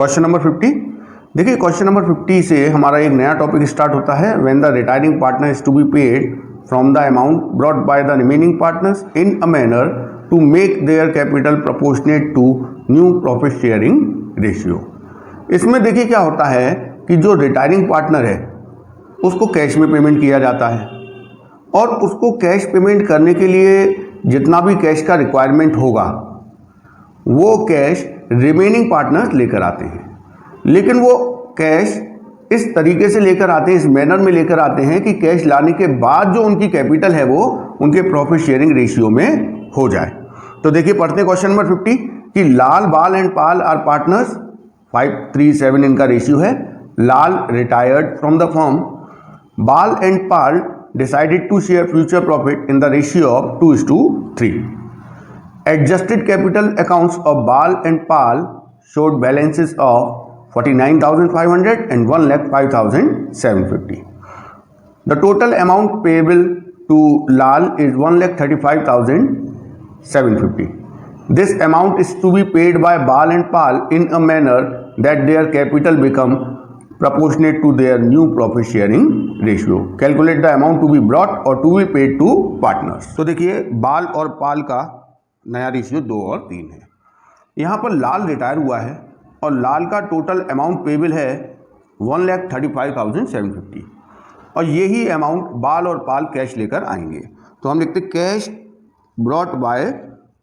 Question number 50। देखिए question number 50 से हमारा एक नया टॉपिक स्टार्ट होता है। When the retiring partner is to be paid from the amount brought by the remaining partners in a manner to make their capital proportionate to new profit sharing ratio. इसमें देखिए क्या होता है कि जो retiring partner है उसको cash में पेमेंट किया जाता है और उसको कैश पेमेंट करने के लिए जितना भी कैश का रिक्वायरमेंट होगा वो कैश रिमेनिंग पार्टनर्स लेकर आते हैं। लेकिन वो कैश इस तरीके से लेकर आते हैं, इस मैनर में लेकर आते हैं कि कैश लाने के बाद जो उनकी कैपिटल है वो उनके प्रॉफिट शेयरिंग रेशियो में हो जाए। तो देखिए पढ़ते हैं क्वेश्चन नंबर 50 कि लाल, बाल एंड पाल आर पार्टनर्स, 5:3:7 इनका रेशियो है। लाल रिटायर्ड फ्रॉम द फर्म, बाल and Pal decided to share future profit in the ratio of 2:3. Adjusted capital accounts of Bal and Pal showed balances of 49,500 and 1,05,750. The total amount payable to Lal is 1,35,750. This amount is to be paid by Bal and Pal in a manner that their capital become proportionate to their new profit sharing ratio. Calculate the amount to be brought or to be paid to partners. तो देखिए बाल और पाल का नया ratio 2 और 3 है। यहाँ पर लाल रिटायर हुआ है और लाल का टोटल अमाउंट पेबल है 1,35,750 और यही अमाउंट बाल और पाल कैश लेकर आएंगे। तो हम लिखते कैश ब्रॉट बाय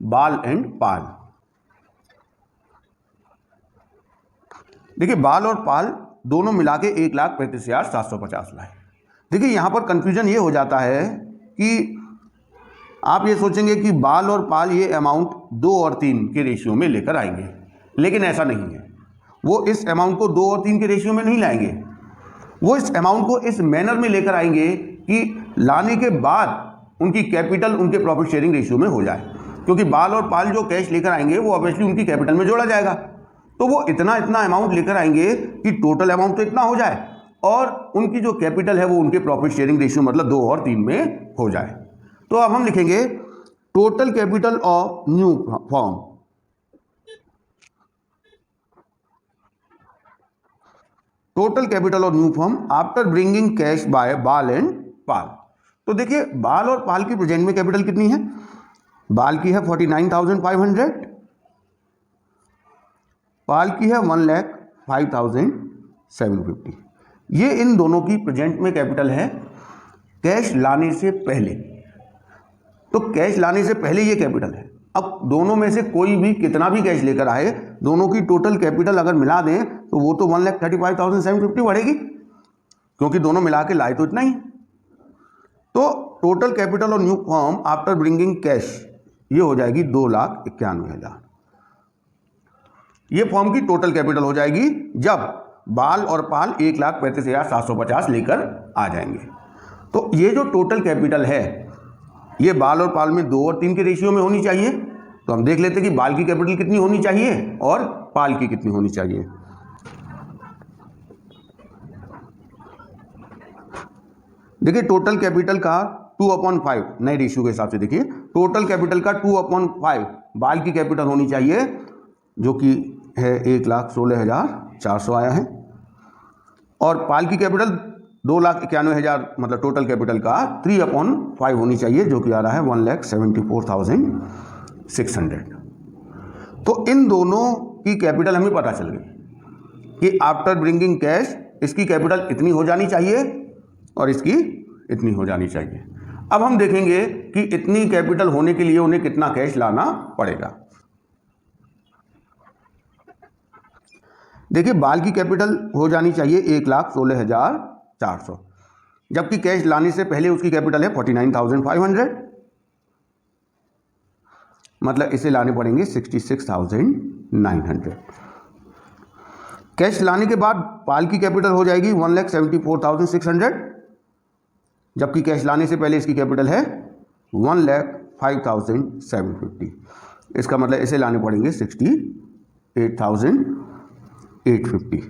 बाल एंड पाल। देखिए बाल और पाल दोनों मिला के 1,35,750 लाए। देखिए यहाँ पर कंफ्यूजन ये हो जाता है कि आप ये सोचेंगे कि बाल और पाल ये अमाउंट 2 और 3 के रेशियो में लेकर आएंगे, लेकिन ऐसा नहीं है। वो इस अमाउंट को 2 और 3 के रेशियो में नहीं लाएंगे, वो इस अमाउंट को इस मैनर में लेकर आएंगे कि लाने के बाद उनकी कैपिटल उनके प्रॉफिट शेयरिंग रेशियो में हो जाए। क्योंकि बाल और पाल जो कैश लेकर आएंगे वो ऑब्वियसली उनकी कैपिटल में जोड़ा जाएगा, तो वो इतना अमाउंट लेकर आएंगे कि टोटल अमाउंट तो इतना हो जाए और उनकी जो कैपिटल है वो उनके प्रॉफिट शेयरिंग रेशियो मतलब 2 और 3 में हो जाए। तो अब हम लिखेंगे total capital of new form. Total capital of new form after bringing cash by बाल एंड पाल। तो देखिए बाल और पाल की प्रेजेंट में कैपिटल कितनी है? बाल की है 49,500, पाल की है 1,05,750। ये इन दोनों की प्रेजेंट में कैपिटल है कैश लाने से पहले। तो कैश लाने से पहले ये कैपिटल है। अब दोनों में से कोई भी कितना भी कैश लेकर आए, दोनों की टोटल कैपिटल अगर मिला दें तो वो तो 1,35,750 बढ़ेगी, क्योंकि दोनों मिला के लाए तो इतना ही। तो total capital of new firm after bringing cash ये हो जाएगी 2,91,000। ये फॉर्म की टोटल कैपिटल हो जाएगी जब बाल और पाल 1,35,750 लेकर आ जाएंगे। तो ये जो टोटल कैपिटल है ये बाल और पाल में 2 और 3 के रेशियो में होनी चाहिए। तो हम देख लेते हैं कि बाल की कैपिटल कितनी होनी चाहिए और पाल की कितनी होनी चाहिए। देखिए टोटल कैपिटल का 2/5 नए रेशियो के हिसाब से देखिए टोटल कैपिटल का 2/5 बाल की कैपिटल होनी चाहिए जो कि है 1,16,400 आया है, और पाल की कैपिटल 2,91,000 मतलब टोटल कैपिटल का 3/5 होनी चाहिए जो कि आ रहा है 1,74,600। तो इन दोनों की कैपिटल हमें पता चल गई कि आफ्टर ब्रिंगिंग कैश इसकी कैपिटल इतनी हो जानी चाहिए और इसकी इतनी हो जानी चाहिए। अब हम देखेंगे कि इतनी कैपिटल होने के लिए उन्हें कितना कैश लाना पड़ेगा। देखिए बाल की कैपिटल हो जानी चाहिए 1,16,400, जबकि कैश लाने से पहले उसकी कैपिटल है 49,500, मतलब इसे लाने पड़ेंगे 66,900। कैश लाने के बाद पाल की कैपिटल हो जाएगी 1,74,600, जबकि कैश लाने से पहले इसकी कैपिटल है 1,05,750। इसका मतलब इसे लाने पड़ेंगे 68,850।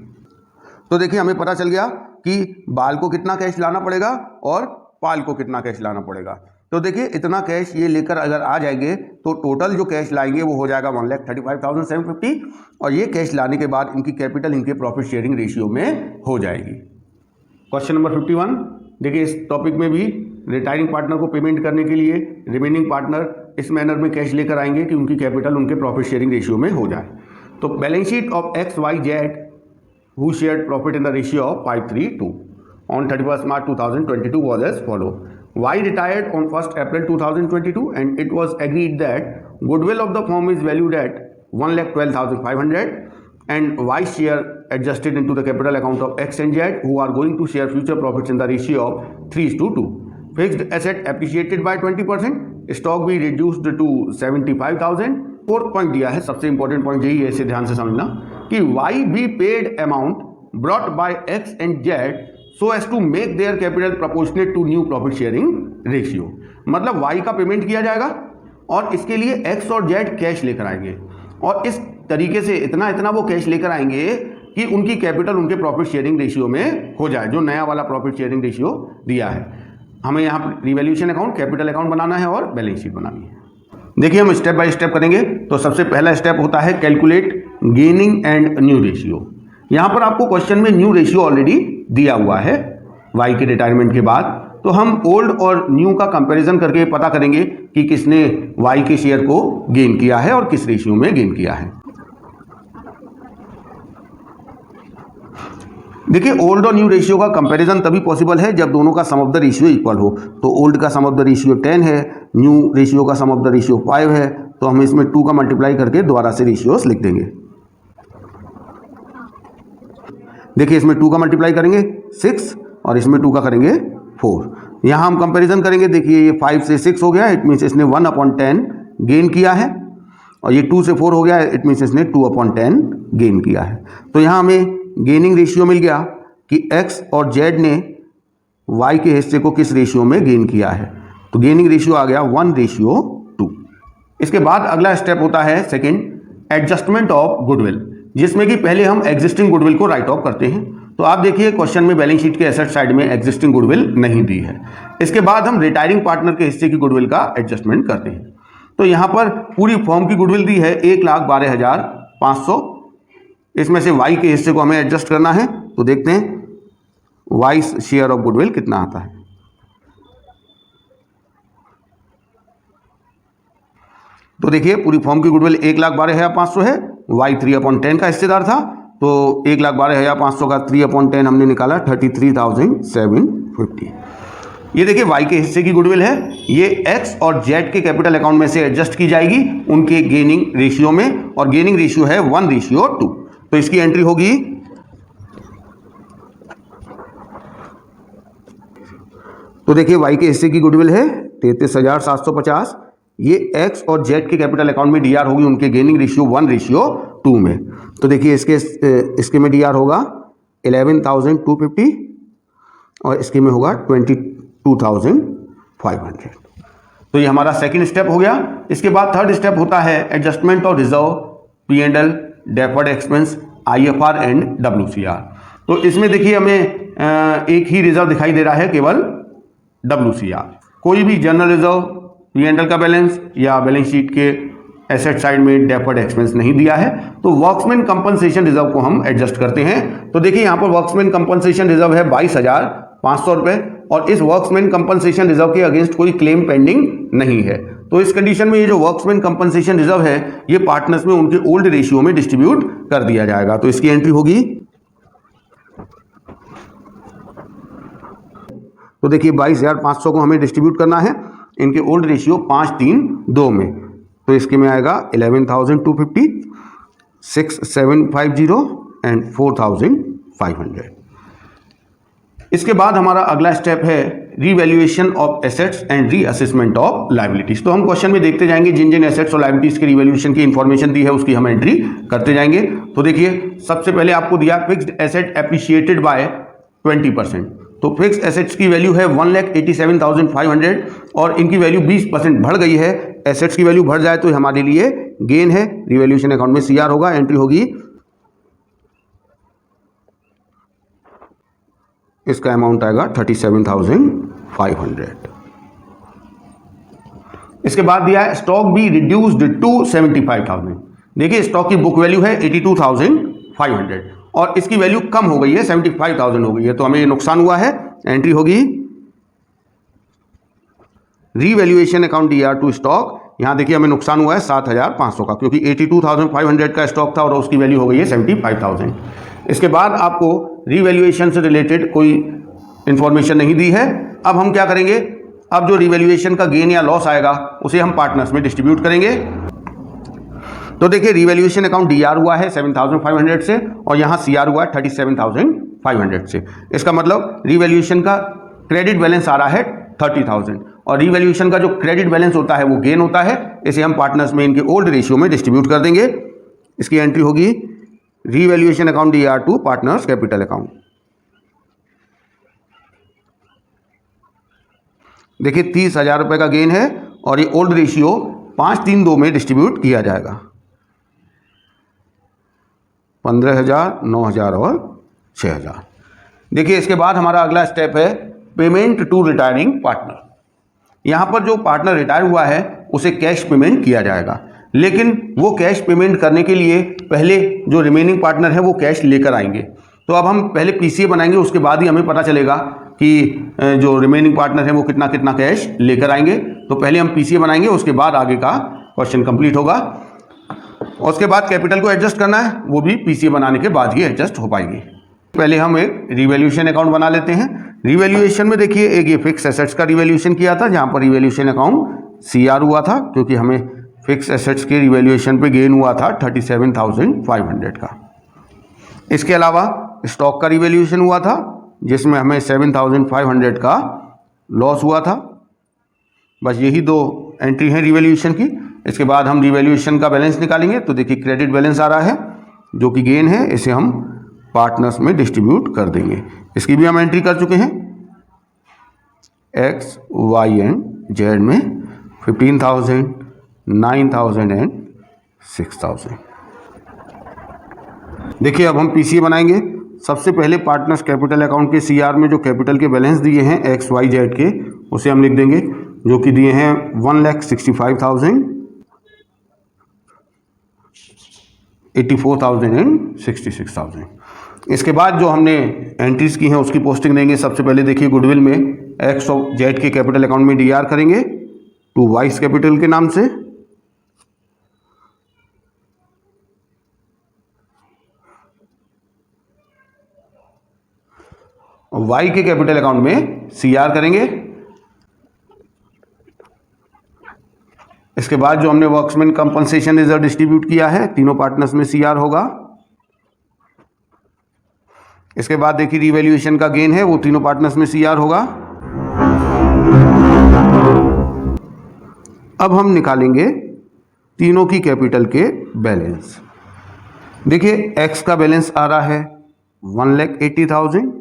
तो देखिए हमें पता चल गया कि बाल को कितना कैश लाना पड़ेगा और पाल को कितना कैश लाना पड़ेगा। तो देखिए इतना कैश ये लेकर अगर आ जाएंगे तो टोटल जो कैश लाएंगे वो हो जाएगा 1,35,750 और ये कैश लाने के बाद इनकी कैपिटल इनके प्रॉफिट शेयरिंग रेशियो में हो जाएगी। क्वेश्चन नंबर 51, देखिए इस टॉपिक में भी रिटायरिंग पार्टनर को पेमेंट करने के लिए रिमेनिंग पार्टनर इस मैनर में कैश लेकर आएंगे कि उनकी कैपिटल उनके प्रॉफिट शेयरिंग रेशियो में हो जाए। तो balance sheet of XYZ who shared profit in the ratio of 5:3:2 on 31st March 2022 was as follow. Y retired on 1st April 2022 and it was agreed that goodwill of the firm is valued at 1,12,500 and Y share adjusted into the capital account of X and Z who are going to share future profits in the ratio of 3:2. Fixed asset appreciated by 20%, stock be reduced to 75,000. Fourth point दिया है, सबसे important point यही है, इसे ध्यान से समझना कि Y be paid amount brought by X and Z so as to make their capital proportionate to new profit sharing ratio। मतलब Y का पेमेंट किया जाएगा और इसके लिए X और Z कैश लेकर आएंगे और इस तरीके से इतना वो कैश लेकर आएंगे कि उनकी कैपिटल उनके प्रॉफिट शेयरिंग रेशियो में हो जाए, जो नया वाला प्रॉफिट शेयरिंग रेशियो दिया है। हमें यहाँ पर रिवैल्यूएशन अकाउंट, कैपिटल अकाउंट बनाना है और बैलेंस शीट बनानी है। देखिए हम स्टेप बाय स्टेप करेंगे। तो सबसे पहला स्टेप होता है calculate gaining and new ratio. यहाँ पर आपको क्वेश्चन में न्यू रेशियो ऑलरेडी दिया हुआ है वाई के रिटायरमेंट के बाद, तो हम ओल्ड और न्यू का कंपैरिजन करके पता करेंगे कि किसने वाई के शेयर को गेन किया है और किस रेशियो में गेन किया है। देखिए ओल्ड और न्यू रेशियो का कंपैरिजन तभी पॉसिबल है जब दोनों का सम ऑफ द रेशियो इक्वल हो। तो ओल्ड का सम ऑफ द रेशियो 10 है, न्यू रेशियो का सम ऑफ द रेशियो 5 है, तो हम इसमें 2 का मल्टीप्लाई करके दोबारा से रेशियोस लिख देंगे। देखिए इसमें 2 का मल्टीप्लाई करेंगे 6 और इसमें 2 का करेंगे 4। यहाँ हम कंपैरिजन करेंगे, देखिए ये 5 से 6 हो गया, इट मीन्स इसने 1/10 गेन किया है और ये 2 से 4 हो गया, इट मीन्स इसने 2/10 गेन किया है। तो यहाँ हमें गेनिंग रेशियो मिल गया कि x और z ने y के हिस्से को किस रेशियो में गेन किया है। तो गेनिंग रेशियो आ गया 1:2। इसके बाद अगला स्टेप होता है सेकंड, एडजस्टमेंट ऑफ गुडविल, जिसमें कि पहले हम एग्जिस्टिंग गुडविल को राइट ऑफ करते हैं। तो आप देखिए क्वेश्चन में बैलेंस शीट के एसेट साइड में एग्जिस्टिंग गुडविल नहीं दी है। इसके बाद हम रिटायरिंग पार्टनर के हिस्से की गुडविल का एडजस्टमेंट करते हैं। तो यहाँ पर पूरी फर्म की गुडविल दी है 1,12,500, इसमें से y के हिस्से को हमें एडजस्ट करना है। तो देखते हैं y शेयर ऑफ गुडविल कितना आता है। तो देखिए पूरी फर्म की गुडविल 1,12,500 है, y 3/10 का हिस्सेदार था, तो 1,12,500 का 3/10 हमने निकाला 33,750। ये देखिए y के हिस्से की गुडविल है, ये x और z के कैपिटल अकाउंट में से एडजस्ट की जाएगी उनके गेनिंग रेशियो में, और गेनिंग रेशियो है 1:2। तो इसकी एंट्री होगी तो देखिए y के हिस्से की गुडविल है 33,750, ये x और z के कैपिटल अकाउंट में डीआर होगी उनके गेनिंग रेशियो 1:2 में। तो देखिए इसके में डीआर होगा 11,250 और इसके में होगा 22,500। तो ये हमारा सेकंड स्टेप हो गया। इसके बाद थर्ड स्टेप होता है adjustment of reserve, P&L, deferred expense, IFR and WCR। तो इसमें देखिए हमें एक ही रिजर्व दिखाई दे रहा है, केवल WCR। कोई भी जनरल रिजर्व, P&L का बैलेंस या बैलेंस शीट के एसेट साइड में डेफर्ड एक्सपेंस नहीं दिया है। तो वर्क्समैन कंपनसेशन रिजर्व को हम एडजस्ट करते हैं। तो देखिए यहाँ पर वर्क्समैन कंपनसेशन रिजर्व है 22,500 रुपये और इस वर्क्समैन कंपनसेशन रिजर्व के अगेंस्ट कोई क्लेम पेंडिंग नहीं है। तो इस कंडीशन में ये जो वर्क्समैन कंपनसेशन रिजर्व है ये पार्टनर्स में उनके ओल्ड रेशियो में डिस्ट्रीब्यूट कर दिया जाएगा। तो इसकी एंट्री होगी, तो देखिए 22,500 को हमें डिस्ट्रीब्यूट करना है इनके ओल्ड रेशियो 5-3-2 में। तो इसके में आएगा 11,250, 6,750 एंड 4,500। इसके बाद हमारा अगला स्टेप है revaluation of assets and reassessment of liabilities. तो हम क्वेश्चन में देखते जाएंगे जिन जिन एसेट्स और लायबिलिटीज के रीवैल्यूएशन की इंफॉर्मेशन दी है उसकी हम एंट्री करते जाएंगे। तो देखिए सबसे पहले आपको दिया फिक्स्ड एसेट एप्रिशिएटेड बाय 20%। तो फिक्स एसेट्स की वैल्यू है 1,87,500 और इनकी वैल्यू 20% बढ़ गई है। एसेट्स की वैल्यू बढ़ जाए तो हमारे लिए गेन है, रिवैल्यूएशन अकाउंट में CR होगा, एंट्री होगी, इसका अमाउंट आएगा 37,500। इसके बाद दिया है स्टॉक बी रिड्यूस्ड टू 75,000। देखिए स्टॉक की बुक वैल्यू है 82,500 और इसकी वैल्यू कम हो गई है, 75,000 हो गई है, तो हमें ये नुकसान हुआ है। एंट्री होगी revaluation account DR to stock. यहां देखिए हमें नुकसान हुआ है 7,500 का, क्योंकि 82,500 का स्टॉक था और उसकी वैल्यू हो गई है 75,000। इसके बाद आपको रीवैल्यूएशन से रिलेटेड कोई इंफॉर्मेशन नहीं दी है। अब हम क्या करेंगे, अब जो रीवैल्यूएशन का गेन या लॉस आएगा उसे हम पार्टनर्स में डिस्ट्रीब्यूट करेंगे। तो देखिए रीवैल्यूएशन अकाउंट डीआर हुआ है 7,500 से और यहाँ सीआर हुआ है 37,500 से। इसका मतलब रीवैल्यूएशन का क्रेडिट बैलेंस आ रहा है 30,000 और रीवैल्यूएशन का जो क्रेडिट बैलेंस होता है वो गेन होता है। इसे हम पार्टनर्स में इनके ओल्ड रेशियो में डिस्ट्रीब्यूट कर देंगे। इसकी एंट्री होगी revaluation account DR to partners capital account. देखिए 30,000 रुपये का गेन है और ये ओल्ड रेशियो 5-3-2 में डिस्ट्रीब्यूट किया जाएगा। 15,000, 9,000 और 6,000। देखिए इसके बाद हमारा अगला स्टेप है पेमेंट टू रिटायरिंग पार्टनर। यहाँ पर जो पार्टनर रिटायर हुआ है उसे कैश पेमेंट किया जाएगा, लेकिन वो कैश पेमेंट करने के लिए पहले जो रिमेनिंग पार्टनर है वो कैश लेकर आएंगे। तो अब हम पहले पीसीए बनाएंगे, उसके बाद ही हमें पता चलेगा कि जो रिमेनिंग पार्टनर है वो कितना कितना कैश लेकर आएंगे। तो पहले हम पीसीए बनाएंगे, उसके बाद आगे का क्वेश्चन कंप्लीट होगा। और उसके बाद कैपिटल को एडजस्ट करना है, वो भी पीसीए बनाने के बाद ही एडजस्ट हो पाएगी। पहले हम एक रिवैल्यूएशन अकाउंट बना लेते हैं। रिवैल्यूएशन में देखिए एक ये फिक्स एसेट्स का रिवैल्यूएशन किया था, जहाँ पर रिवैल्यूएशन अकाउंट सीआर हुआ था, क्योंकि हमें फिक्स एसेट्स के रिवैल्यूएशन पे गेन हुआ था 37,500 का। इसके अलावा स्टॉक का रिवैल्यूएशन हुआ था, जिसमें हमें 7,500 का लॉस हुआ था। बस यही दो एंट्री हैं रिवैल्यूएशन की। इसके बाद हम रिवैल्यूएशन का बैलेंस निकालेंगे। तो देखिए क्रेडिट बैलेंस आ रहा है जो कि गेन है, इसे हम पार्टनर्स में डिस्ट्रीब्यूट कर देंगे। इसकी भी हम एंट्री कर चुके हैं। एक्स, वाई एंड जेड में 15,000, 9,000 एंड 6,000। देखिए अब हम पीसीए बनाएंगे। सबसे पहले पार्टनर्स कैपिटल अकाउंट के सीआर में जो कैपिटल के बैलेंस दिए हैं एक्स वाई जेड के, उसे हम लिख देंगे, जो कि दिए हैं 1,65,000, 84,000 एंड 66,000। इसके बाद जो हमने एंट्रीज की हैं उसकी पोस्टिंग देंगे। सबसे पहले देखिए गुडविल में एक्स और जेड के कैपिटल अकाउंट में डीआर करेंगे टू वाइस कैपिटल के नाम से। वाई के कैपिटल अकाउंट में सीआर करेंगे। इसके बाद जो हमने वर्क्समैन कंपनसेशन रिजर्व डिस्ट्रीब्यूट किया है, तीनों पार्टनर्स में सीआर होगा। इसके बाद देखिए रिवैल्यूएशन का गेन है, वो तीनों पार्टनर्स में सीआर होगा। अब हम निकालेंगे तीनों की कैपिटल के बैलेंस। देखिए एक्स का बैलेंस आ रहा है 1,80,000,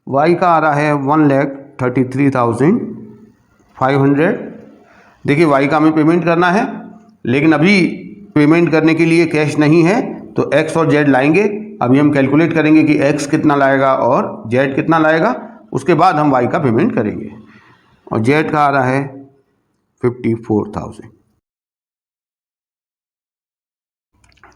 वाई का आ रहा है 1,33,500। देखिए वाई का हमें पेमेंट करना है, लेकिन अभी पेमेंट करने के लिए कैश नहीं है, तो एक्स और जेड लाएंगे। अभी हम कैलकुलेट करेंगे कि एक्स कितना लाएगा और जेड कितना लाएगा, उसके बाद हम वाई का पेमेंट करेंगे। और जेड का आ रहा है 54,000।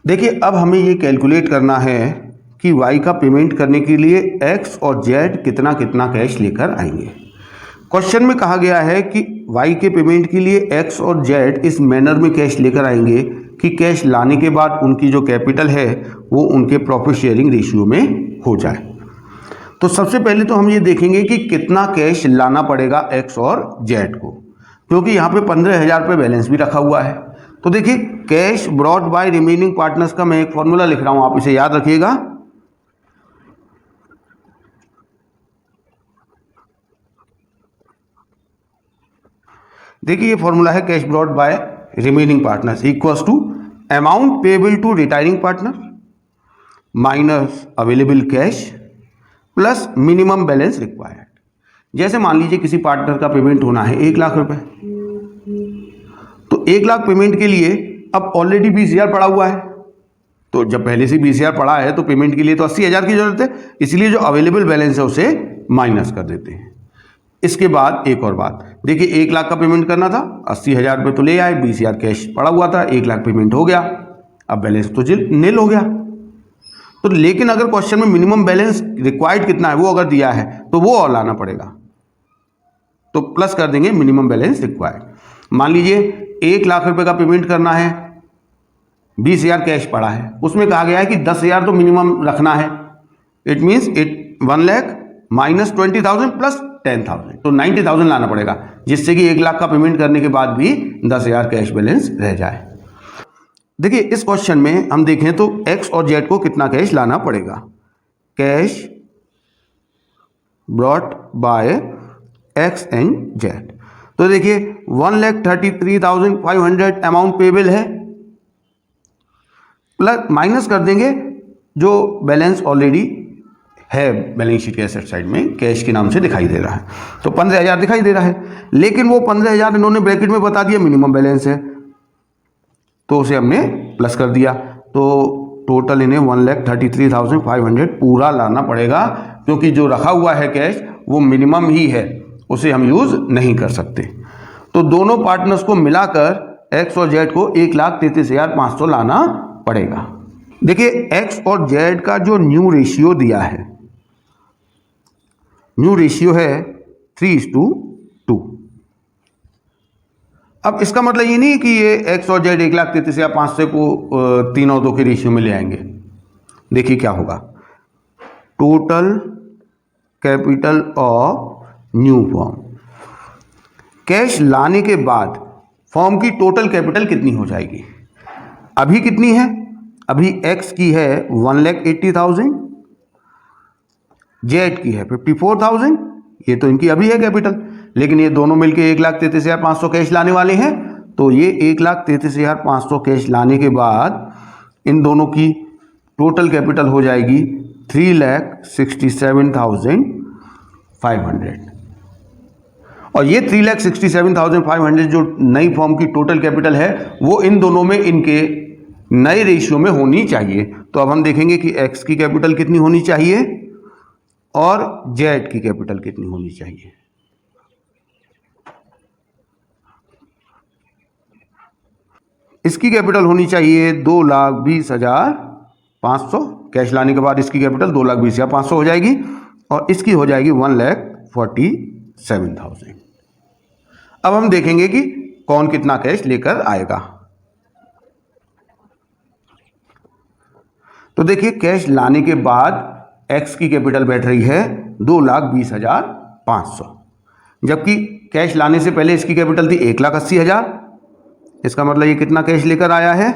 देखिए अब हमें ये कैलकुलेट करना है कि वाई का पेमेंट करने के लिए एक्स और जेड कितना कितना कैश लेकर आएंगे। क्वेश्चन में कहा गया है कि वाई के पेमेंट के लिए एक्स और जेड इस मैनर में कैश लेकर आएंगे कि कैश लाने के बाद उनकी जो कैपिटल है वो उनके प्रॉफिट शेयरिंग रेशियो में हो जाए। तो सबसे पहले तो हम ये देखेंगे कि कितना कैश लाना पड़ेगा एक्स और जेड को, क्योंकि यहाँ पे 15,000 रुपये बैलेंस भी रखा हुआ है। तो देखिए cash brought by remaining partners का मैं एक फॉर्मूला लिख रहा हूँ, आप इसे याद रखिएगा। देखिए ये फॉर्मूला है cash brought by remaining partners equals to amount payable to retiring partner minus available cash plus minimum balance required. जैसे मान लीजिए किसी पार्टनर का पेमेंट होना है 1 लाख रुपए, तो 1 लाख पेमेंट के लिए अब ऑलरेडी 20,000 पड़ा हुआ है। तो जब पहले से 20,000 पड़ा है तो पेमेंट के लिए तो 80,000 की जरूरत है, इसलिए जो अवेलेबल बैलेंस है उसे माइनस कर देते हैं। इसके बाद एक और बात, देखिए 1 लाख का पेमेंट करना था, 80,000 रुपये तो ले आए, 20,000 कैश पड़ा हुआ था, 1 लाख पेमेंट हो गया, अब बैलेंस तो नील हो गया। तो लेकिन अगर क्वेश्चन में मिनिमम बैलेंस रिक्वायर्ड कितना है वो अगर दिया है तो वो और लाना पड़ेगा, तो प्लस कर देंगे मिनिमम बैलेंस रिक्वायर्ड। मान लीजिए 1 लाख रुपए का पेमेंट करना है, 20,000 कैश पड़ा है, उसमें कहा गया है कि 10,000 तो मिनिमम रखना है। It means 1 lakh minus 20,000 plus 10,000, तो 90,000 लाना पड़ेगा, जिससे कि 1 लाख का पेमेंट करने के बाद भी 10,000 कैश बैलेंस रह जाए। देखिए इस क्वेश्चन में हम देखें तो एक्स और जेड को कितना कैश लाना पड़ेगा। Cash brought bye x and Z, तो देखिए 1,33,500 अमाउंट पेबल है, प्लस माइनस कर देंगे जो बैलेंस ऑलरेडी है बैलेंस शीट के एसेट साइड में कैश के नाम से दिखाई दे रहा है, तो 15,000 दिखाई दे रहा है, लेकिन वो 15,000 इन्होंने ब्रैकेट में बता दिया मिनिमम बैलेंस है, तो उसे हमने प्लस कर दिया, तो टोटल इन्हें 1,33,500 पूरा लाना पड़ेगा, क्योंकि जो रखा हुआ है कैश वो मिनिमम ही है, उसे हम यूज़ नहीं कर सकते। तो दोनों पार्टनर्स को मिलाकर एक्स और जेड को 1,33,500 लाना पड़ेगा। देखिए एक्स और जेड का जो न्यू रेशियो दिया है, न्यू रेशियो है 3:2। अब इसका मतलब ये नहीं कि ये एक्स और जेड 1,33,500 को 3 और 2 के रेशियो में ले आएंगे। देखिए क्या होगा, total capital of new form, cash लाने के बाद फॉर्म की टोटल कैपिटल कितनी हो जाएगी। अभी कितनी है, अभी एक्स की है 1,80,000, जेड की है 54,000, ये तो इनकी अभी है कैपिटल, लेकिन ये दोनों मिलके 1,33,500 कैश लाने वाले हैं, तो ये 1,33,500 कैश लाने के बाद इन दोनों की टोटल कैपिटल हो जाएगी 3,67,500, और ये 3,67,500 जो नई फॉर्म की टोटल कैपिटल है वो इन दोनों में इनके नए रेशियो में होनी चाहिए। तो अब हम देखेंगे कि एक्स की कैपिटल कितनी होनी चाहिए और जेड की कैपिटल कितनी होनी चाहिए। इसकी कैपिटल होनी चाहिए 2,20,500, कैश लाने के बाद इसकी कैपिटल 2,20,500 हो जाएगी, और इसकी हो जाएगी 1,47,000। अब हम देखेंगे कि कौन कितना कैश लेकर आएगा। तो देखिए कैश लाने के बाद एक्स की कैपिटल बैठ रही है 2,20,500, जबकि कैश लाने से पहले इसकी कैपिटल थी 1,80,000। इसका मतलब ये कितना कैश लेकर आया है,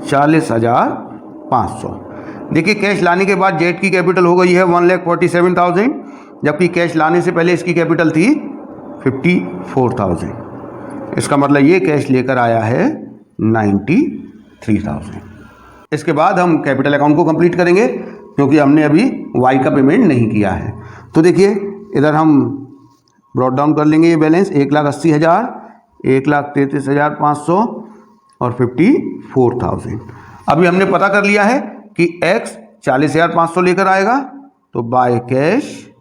40,500। देखिए कैश लाने के बाद जेड की कैपिटल हो गई है 1,47,000, जबकि कैश लाने से पहले इसकी कैपिटल थी 54,000। इसका मतलब ये कैश लेकर आया है 93,000। इसके बाद हम कैपिटल अकाउंट को कंप्लीट करेंगे, क्योंकि हमने अभी वाई का पेमेंट नहीं किया है। तो देखिए इधर हम ब्रॉट डाउन कर लेंगे ये बैलेंस, 1,80,000, 1,33,500 और 54,000। अभी हमने पता कर लिया है कि एक्स 40,500 लेकर आएगा, तो बाय कैश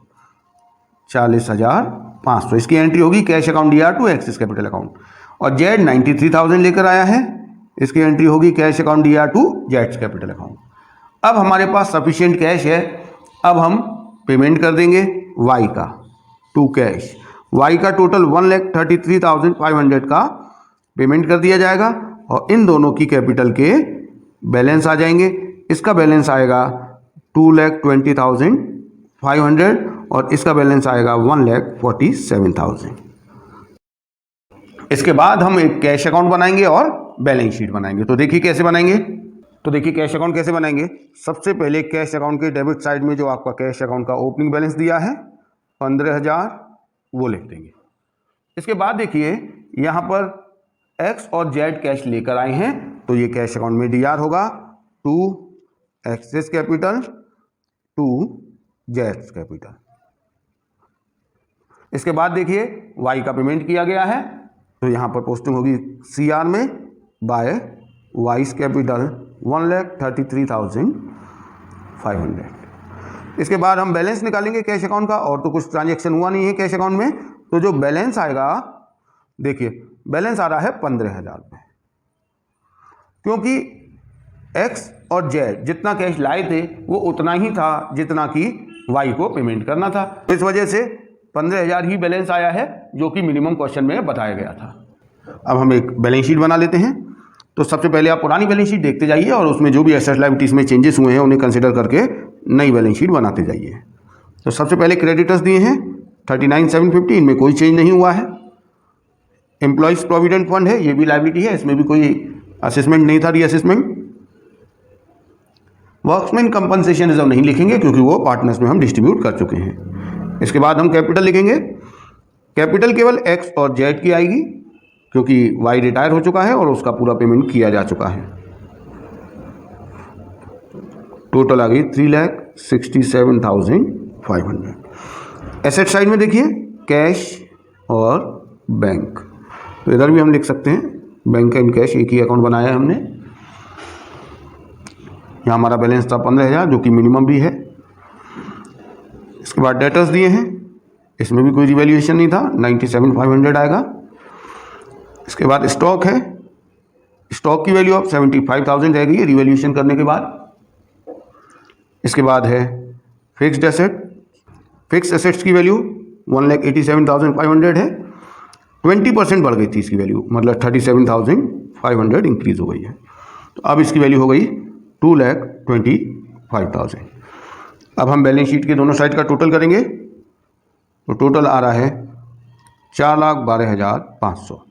40,500 इसकी एंट्री होगी cash account DR to X's capital account, और जेड 93,000 लेकर आया है, इसकी एंट्री होगी कैश अकाउंट DR टू जेड्स कैपिटल अकाउंट। अब हमारे पास सफिशिएंट कैश है, अब हम पेमेंट कर देंगे वाई का टू कैश। वाई का टोटल 1,33,500 का पेमेंट कर दिया जाएगा, और इन दोनों की कैपिटल के बैलेंस आ जाएंगे। इसका बैलेंस आएगा 2,20,500 और इसका बैलेंस आएगा 1,47,000। इसके बाद हम एक कैश अकाउंट बनाएंगे और बैलेंस शीट बनाएंगे। तो देखिए कैसे बनाएंगे। तो देखिए कैश अकाउंट कैसे बनाएंगे। सबसे पहले कैश अकाउंट के डेबिट साइड में जो आपका कैश अकाउंट का ओपनिंग बैलेंस दिया है 15,000 वो लिख देंगे। इसके बाद देखिए यहाँ पर एक्स और जेड कैश लेकर आए हैं, तो ये कैश अकाउंट में DR होगा टू एक्सिस कैपिटल टू जेड्स कैपिटल। इसके बाद देखिए वाई का पेमेंट किया गया है, तो यहाँ पर पोस्टिंग होगी CR में बाय वाइस कैपिटल 1,33,500। इसके बाद हम बैलेंस निकालेंगे कैश अकाउंट का, और तो कुछ ट्रांजेक्शन हुआ नहीं है कैश अकाउंट में, तो जो बैलेंस आएगा, देखिए बैलेंस आ रहा है 15,000 रुपये, क्योंकि एक्स और जेड जितना कैश लाए थे वो उतना ही था जितना कि वाई को पेमेंट करना था। इस वजह से 15,000 ही बैलेंस आया है, जो कि मिनिमम क्वेश्चन में बताया गया था। अब हम एक बैलेंस शीट बना लेते हैं। तो सबसे पहले आप पुरानी बैलेंस शीट देखते जाइए और उसमें जो भी एसेट्स लायबिलिटीज़ में चेंजेस हुए हैं उन्हें कंसिडर करके नई बैलेंस शीट बनाते जाइए। तो सबसे पहले क्रेडिटर्स दिए हैं 39,750, इनमें कोई चेंज नहीं हुआ है। एम्प्लॉयज़ प्रोविडेंट फंड है, ये भी लायबिलिटी है, इसमें भी कोई असेसमेंट नहीं था, रीअसेसमेंट। वर्क्समैन कंपनसेशन रिजर्व नहीं लिखेंगे क्योंकि वो पार्टनर्स में हम डिस्ट्रीब्यूट कर चुके हैं। इसके बाद हम कैपिटल लिखेंगे। कैपिटल केवल एक्स और जेड की आएगी क्योंकि वाई रिटायर हो चुका है और उसका पूरा पेमेंट किया जा चुका है। टोटल आ गई 3,67,500। एसेट साइड में देखिए कैश और बैंक, तो इधर भी हम लिख सकते हैं बैंक एंड कैश, एक ही अकाउंट बनाया है हमने। यहाँ हमारा बैलेंस था 15,000 जो कि मिनिमम भी है। इसके बाद डेटर्स दिए हैं, इसमें भी कोई रिवैल्यूएशन नहीं था, 97,500 आएगा। इसके बाद स्टॉक है, स्टॉक की वैल्यू अब 75,000 रह गई है रिवैल्यूएशन करने के बाद। इसके बाद है फिक्स्ड एसेट, फिक्स एसेट्स की वैल्यू 1,87,500 है, 20% बढ़ गई थी इसकी वैल्यू, मतलब 37,500 इंक्रीज हो गई है। तो अब इसकी वैल्यू हो गई 2,25,000। अब हम बैलेंस शीट के दोनों साइड का टोटल करेंगे, तो टोटल आ रहा है 4,12,500।